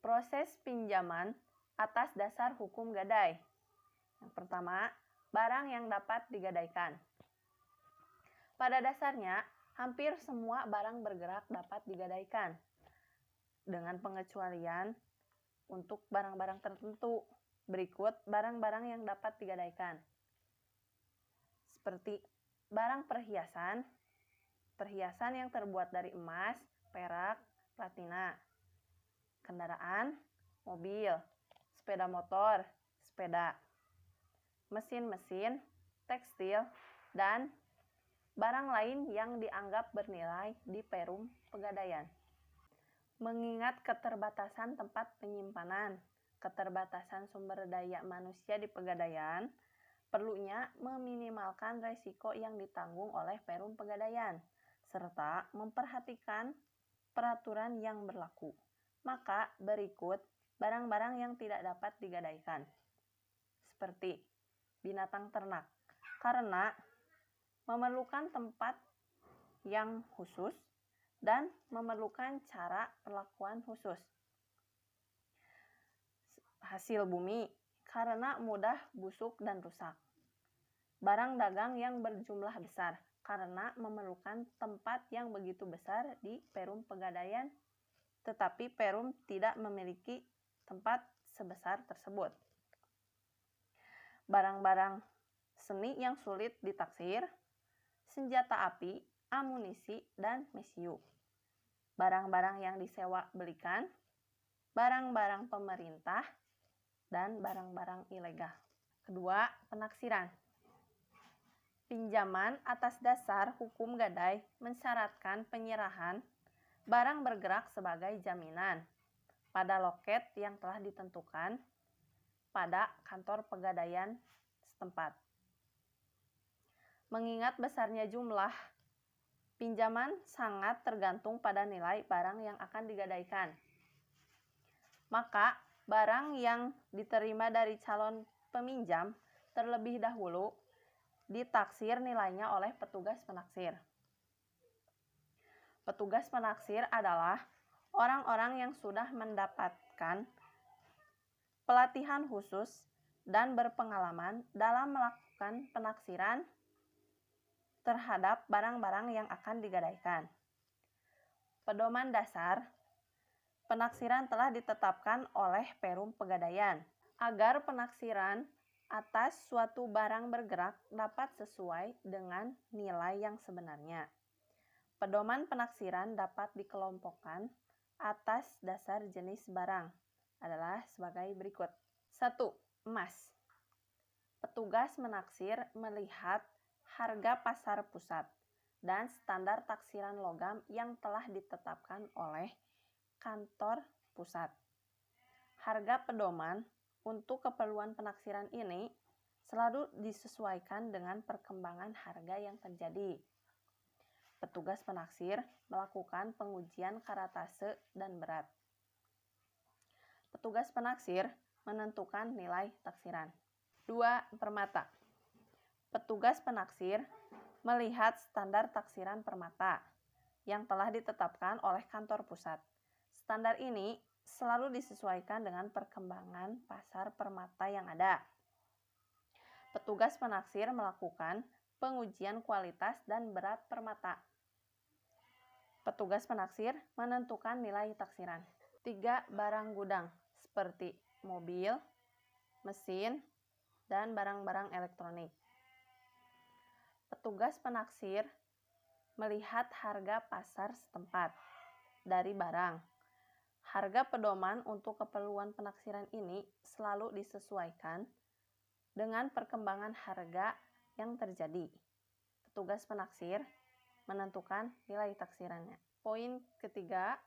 Proses pinjaman atas dasar hukum gadai. Yang pertama, barang yang dapat digadaikan. Pada dasarnya, hampir semua barang bergerak dapat digadaikan, dengan pengecualian untuk barang-barang tertentu. Berikut barang-barang yang dapat digadaikan. Seperti barang perhiasan, perhiasan yang terbuat dari emas, perak, platina. Kendaraan, mobil, sepeda motor, sepeda. Mesin-mesin, tekstil, dan barang lain yang dianggap bernilai di Perum Pegadaian. Mengingat keterbatasan tempat penyimpanan, keterbatasan sumber daya manusia di Pegadaian, perlunya meminimalkan resiko yang ditanggung oleh Perum Pegadaian, serta memperhatikan peraturan yang berlaku. Maka berikut barang-barang yang tidak dapat digadaikan. Seperti binatang ternak, karena memerlukan tempat yang khusus dan memerlukan cara perlakuan khusus. Hasil bumi, karena mudah busuk dan rusak. Barang dagang yang berjumlah besar, karena memerlukan tempat yang begitu besar di Perum Pegadaian, tetapi Perum tidak memiliki tempat sebesar tersebut. Barang-barang seni yang sulit ditaksir, senjata api, amunisi, dan mesiu. Barang-barang yang disewa belikan, barang-barang pemerintah, dan barang-barang ilegal. Kedua, penaksiran. Pinjaman atas dasar hukum gadai mensyaratkan penyerahan barang bergerak sebagai jaminan pada loket yang telah ditentukan pada kantor pegadaian setempat. Mengingat besarnya jumlah pinjaman sangat tergantung pada nilai barang yang akan digadaikan. Maka, barang yang diterima dari calon peminjam terlebih dahulu ditaksir nilainya oleh petugas penaksir. Petugas penaksir adalah orang-orang yang sudah mendapatkan pelatihan khusus dan berpengalaman dalam melakukan penaksiran terhadap barang-barang yang akan digadaikan. Pedoman dasar penaksiran telah ditetapkan oleh Perum Pegadaian agar penaksiran atas suatu barang bergerak dapat sesuai dengan nilai yang sebenarnya. Pedoman penaksiran dapat dikelompokkan atas dasar jenis barang adalah sebagai berikut. 1. Emas. Petugas menaksir melihat harga pasar pusat dan standar taksiran logam yang telah ditetapkan oleh kantor pusat. Harga pedoman untuk keperluan penaksiran ini selalu disesuaikan dengan perkembangan harga yang terjadi. Petugas penaksir melakukan pengujian karatase dan berat. Petugas penaksir menentukan nilai taksiran. 2. Permata. Petugas penaksir melihat standar taksiran permata yang telah ditetapkan oleh kantor pusat. Standar ini selalu disesuaikan dengan perkembangan pasar permata yang ada. Petugas penaksir melakukan pengujian kualitas dan berat permata. Petugas penaksir menentukan nilai taksiran. 3. Barang gudang seperti mobil, mesin, dan barang-barang elektronik. Petugas penaksir melihat harga pasar setempat dari barang. Harga pedoman untuk keperluan penaksiran ini selalu disesuaikan dengan perkembangan harga yang terjadi. Petugas penaksir menentukan nilai taksirannya. Poin ketiga,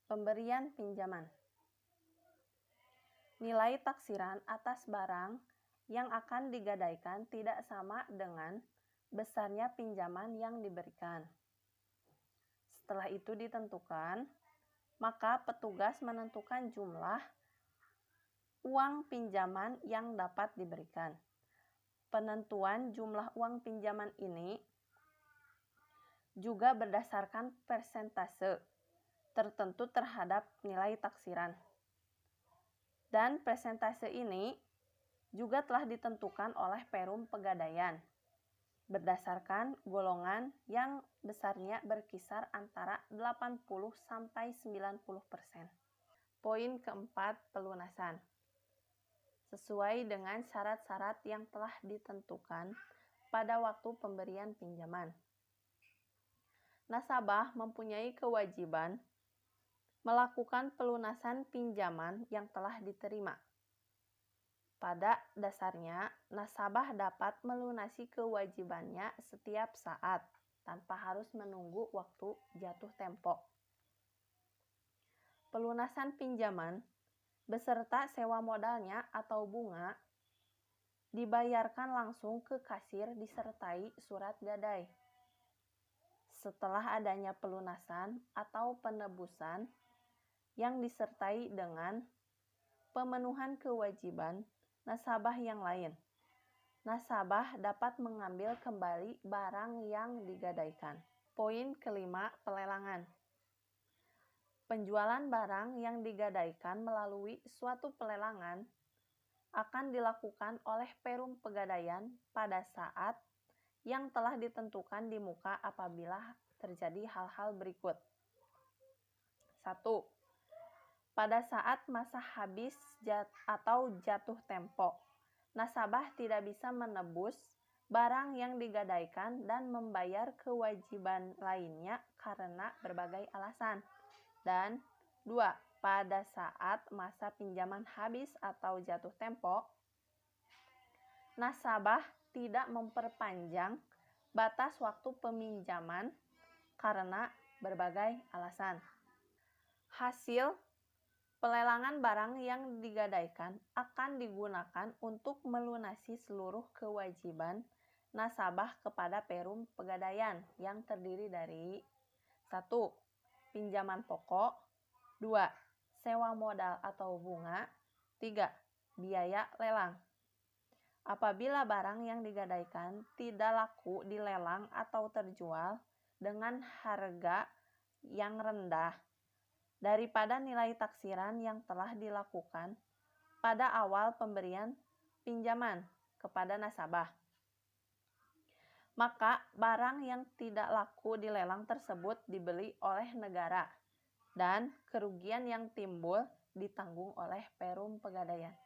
pemberian pinjaman. Nilai taksiran atas barang yang akan digadaikan tidak sama dengan besarnya pinjaman yang diberikan. Setelah itu ditentukan, maka petugas menentukan jumlah uang pinjaman yang dapat diberikan. Penentuan jumlah uang pinjaman ini juga berdasarkan persentase tertentu terhadap nilai taksiran. Dan persentase ini juga telah ditentukan oleh Perum Pegadaian berdasarkan golongan yang besarnya berkisar antara 80 sampai 90%. Poin keempat, pelunasan. Sesuai dengan syarat-syarat yang telah ditentukan pada waktu pemberian pinjaman. Nasabah mempunyai kewajiban melakukan pelunasan pinjaman yang telah diterima. Pada dasarnya, nasabah dapat melunasi kewajibannya setiap saat tanpa harus menunggu waktu jatuh tempo. Pelunasan pinjaman beserta sewa modalnya atau bunga dibayarkan langsung ke kasir disertai surat gadai. Setelah adanya pelunasan atau penebusan yang disertai dengan pemenuhan kewajiban nasabah yang lain, nasabah dapat mengambil kembali barang yang digadaikan. Poin kelima, pelelangan. Penjualan barang yang digadaikan melalui suatu pelelangan akan dilakukan oleh Perum Pegadaian pada saat yang telah ditentukan di muka apabila terjadi hal-hal berikut. 1. Pada saat masa habis atau jatuh tempo, nasabah tidak bisa menebus barang yang digadaikan dan membayar kewajiban lainnya karena berbagai alasan. Dan 2. Pada saat masa pinjaman habis atau jatuh tempo, nasabah tidak memperpanjang batas waktu peminjaman karena berbagai alasan. Hasil pelelangan barang yang digadaikan akan digunakan untuk melunasi seluruh kewajiban nasabah kepada Perum Pegadaian yang terdiri dari 1. Pinjaman pokok, 2. Sewa modal atau bunga, 3. Biaya lelang. Apabila barang yang digadaikan tidak laku di lelang atau terjual dengan harga yang rendah daripada nilai taksiran yang telah dilakukan pada awal pemberian pinjaman kepada nasabah, maka barang yang tidak laku di lelang tersebut dibeli oleh negara dan kerugian yang timbul ditanggung oleh Perum Pegadaian.